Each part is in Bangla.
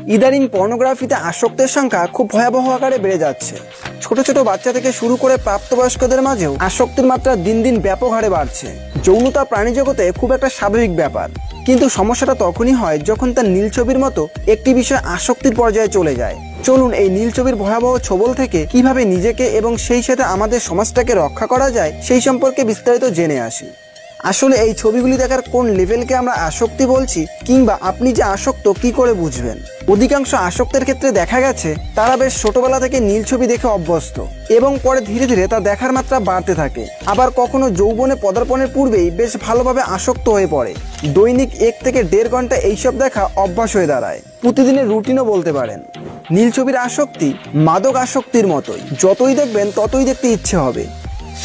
ইদানিং পর্নোগ্রাফিতে আসক্তের সংখ্যা খুব ভয়াবহ আকারে বেড়ে যাচ্ছে। ছোট ছোট বাচ্চা থেকে শুরু করে প্রাপ্তবয়স্কদের মাঝেও আসক্তির মাত্রা দিন দিন ব্যাপক হারে বাড়ছে। যৌনতা প্রাণী জগতে খুব একটা স্বাভাবিক ব্যাপার, কিন্তু সমস্যাটা তখনই হয় যখন তার নীল ছবির মতো একটি বিষয় আসক্তির পর্যায়ে চলে যায়। চলুন এই নীল ছবির ভয়াবহ ছোবল থেকে কিভাবে নিজেকে এবং সেই সাথে আমাদের সমাজটাকে রক্ষা করা যায় সেই সম্পর্কে বিস্তারিত জেনে আসি। আসলে এই ছবিগুলি দেখার কোন লেভেলকে আমরা আসক্তি বলছি, কিংবা আপনি যে আসক্ত কি করে বুঝবেন? অধিকাংশ আসক্তের ক্ষেত্রে দেখা গেছে তারা বেশ ছোটবেলা থেকে নীল ছবি দেখে অভ্যস্ত এবং পরে ধীরে ধীরে তা দেখার মাত্রা বাড়তে থাকে। আবার কখনো যৌবনে পদার্পণের পূর্বেই বেশ ভালোভাবে আসক্ত হয়ে পড়ে। দৈনিক 1 থেকে 1.5 ঘন্টা এইসব দেখা অভ্যাস হয়ে দাঁড়ায়, প্রতিদিনের রুটিনও বলতে পারেন। নীল ছবির আসক্তি মাদক আসক্তির মতোই, যতই দেখবেন ততই দেখতে ইচ্ছে হবে।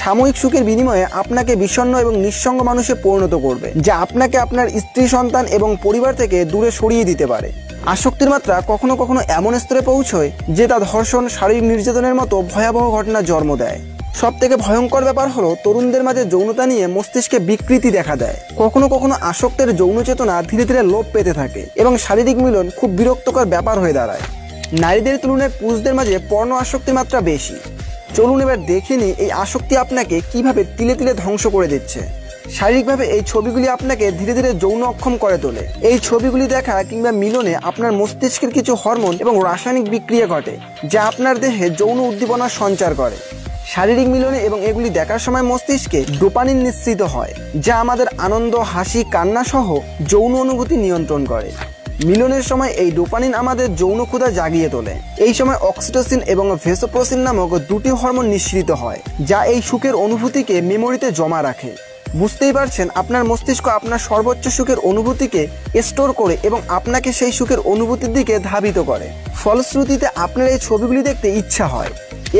সাময়িক সুখের বিনিময়ে আপনাকে বিষণ্ণ এবং নিঃসঙ্গ মানুষে পরিণত করবে, যা আপনাকে আপনার স্ত্রী, সন্তান এবং পরিবার থেকে দূরে সরিয়ে দিতে পারে। আসক্তির মাত্রা কখনো কখনো এমন স্তরে পৌঁছয় যে তা ধর্ষণ, শারীরিক নির্যাতনের মতো ভয়াবহ ঘটনার জন্ম দেয়। সবথেকে ভয়ঙ্কর ব্যাপার হলো তরুণদের মাঝে যৌনতা নিয়ে মস্তিষ্কে বিকৃতি দেখা দেয়। কখনো কখনো আসক্তের যৌন চেতনা ধীরে ধীরে লোপ পেতে থাকে এবং শারীরিক মিলন খুব বিরক্তকর ব্যাপার হয়ে দাঁড়ায়। নারীদের তুলনায় পুরুষদের মাঝে পর্ণ আসক্তির মাত্রা বেশি। চলুন এবার দেখে নিই এই আসক্তি আপনাকে কিভাবে তিলে তিলে ধ্বংস করে দিচ্ছে। শারীরিকভাবে এই ছবিগুলি আপনাকে ধীরে ধীরে যৌন অক্ষম করে তোলে। এই ছবিগুলি দেখা কিংবা মিলনে আপনার মস্তিষ্কের কিছু হরমোন এবং রাসায়নিক বিক্রিয়া ঘটে, যা আপনার দেহে যৌন উদ্দীপনার সঞ্চার করে। শারীরিক মিলনে এবং এগুলি দেখার সময় মস্তিষ্কে ডোপামিন নিঃসৃত হয়, যা আমাদের আনন্দ, হাসি, কান্না সহ যৌন অনুভূতি নিয়ন্ত্রণ করে। মিলনের সময় এই ডোপামিন আমাদের যৌন ক্ষুধা জাগিয়ে তোলে। এই সময় অক্সিটোসিন এবং ভেসোপ্রেসিন নামক দুটি হরমোন নিঃসৃত হয়, যা এই সুখের অনুভূতিকে মেমোরিতে জমা রাখে। বুঝতেই পারছেন, আপনার মস্তিষ্ক আপনার সর্বোচ্চ সুখের অনুভূতিকে স্টোর করে এবং আপনাকে সেই সুখের অনুভূতির দিকে ধাবিত করে। ফলশ্রুতিতে আপনার এই ছবিগুলি দেখতে ইচ্ছা হয়।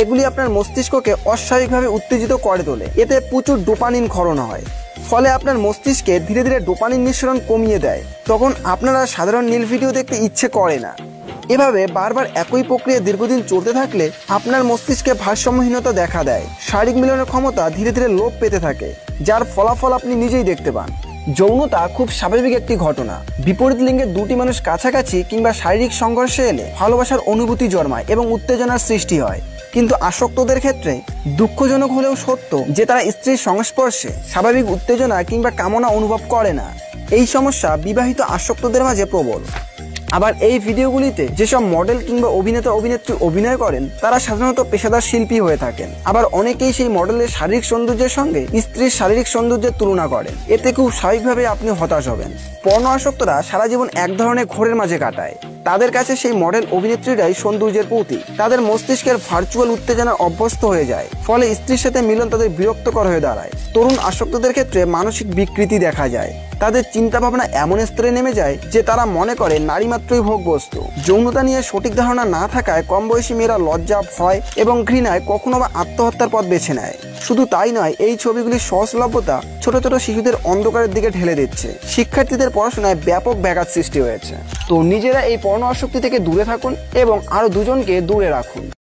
এগুলি আপনার মস্তিষ্ককে অস্বাভাবিকভাবে উত্তেজিত করে তোলে। এতে প্রচুর ডোপামিন ক্ষরণ হয়, ফলে আপনার মস্তিষ্কে ধীরে ধীরে ডোপামিন নিঃসরণ কমিয়ে দেয়। তখন আপনারা সাধারণ নীল ভিডিও দেখতে ইচ্ছে করে না। এভাবে বারবার একই প্রক্রিয়া দীর্ঘদিন চলতে থাকলে আপনার মস্তিষ্কে ভারসাম্যহীনতা দেখা দেয়। শারীরিক মিলনের ক্ষমতা ধীরে ধীরে লোপ পেতে থাকে, যার ফলাফল আপনি নিজেই দেখতে পান। যৌনতা খুব স্বাভাবিক একটি ঘটনা। বিপরীত লিঙ্গের দুটি মানুষ কাছাকাছি কিংবা শারীরিক সংঘর্ষে এলে ভালোবাসার অনুভূতি জন্মায় এবং উত্তেজনার সৃষ্টি হয়। কিন্তু আসক্তদের ক্ষেত্রে দুঃখজনক হলেও সত্য যে তারা স্ত্রীর সংস্পর্শে স্বাভাবিক উত্তেজনা কিংবা কামনা অনুভব করে না। এই সমস্যা বিবাহিত আসক্তদের মাঝে প্রবল। আবার এই ভিডিওগুলিতে যেসব মডেল কিংবা অভিনেতা অভিনেত্রী অভিনয় করেন তারা সাধারণত পেশাদার শিল্পী হয়ে থাকেন। আবার অনেকেই সেই মডেলের শারীরিক সৌন্দর্যের সঙ্গে স্ত্রীর শারীরিক সৌন্দর্যের তুলনা করেন। এতে খুব স্বাভাবিকভাবে আপনি হতাশ হবেন। পর্ণ আসক্তরা সারা জীবন এক ধরনের ঘোরের মাঝে কাটায়। তাদের কাছে সেই মডেল অভিনেত্রীরাই সৌন্দর্যের প্রতীক। তাদের মস্তিষ্কের ভার্চুয়াল উত্তেজনার অভ্যস্ত হয়ে যায়, ফলে স্ত্রীর সাথে মিলন তাদের বিরক্তকর হয়ে দাঁড়ায়। তরুণ আসক্তদের ক্ষেত্রে মানসিক বিকৃতি দেখা যায়। তাদের চিন্তা ভাবনা এমন স্তরে নেমে যায় যে তারা মনে করে নারী মাত্রই ভোগবস্তু। যৌনতা নিয়ে সঠিক ধারণা না থাকায় কম বয়সী মেয়েরা লজ্জা, ভয় এবং ঘৃণায় কখনো বা আত্মহত্যার পথ বেছে নেয়। শুধু তাই নয়, এই ছবিগুলির সহজলভ্যতা ছোট ছোট শিশুদের অন্ধকারের দিকে ঠেলে দিচ্ছে। শিক্ষার্থীদের পড়াশোনায় ব্যাপক ব্যাঘাত সৃষ্টি হয়েছে। তো নিজেরা এই পর্ণ আসক্তি থেকে দূরে থাকুন এবং আরো দুজনকে দূরে রাখুন।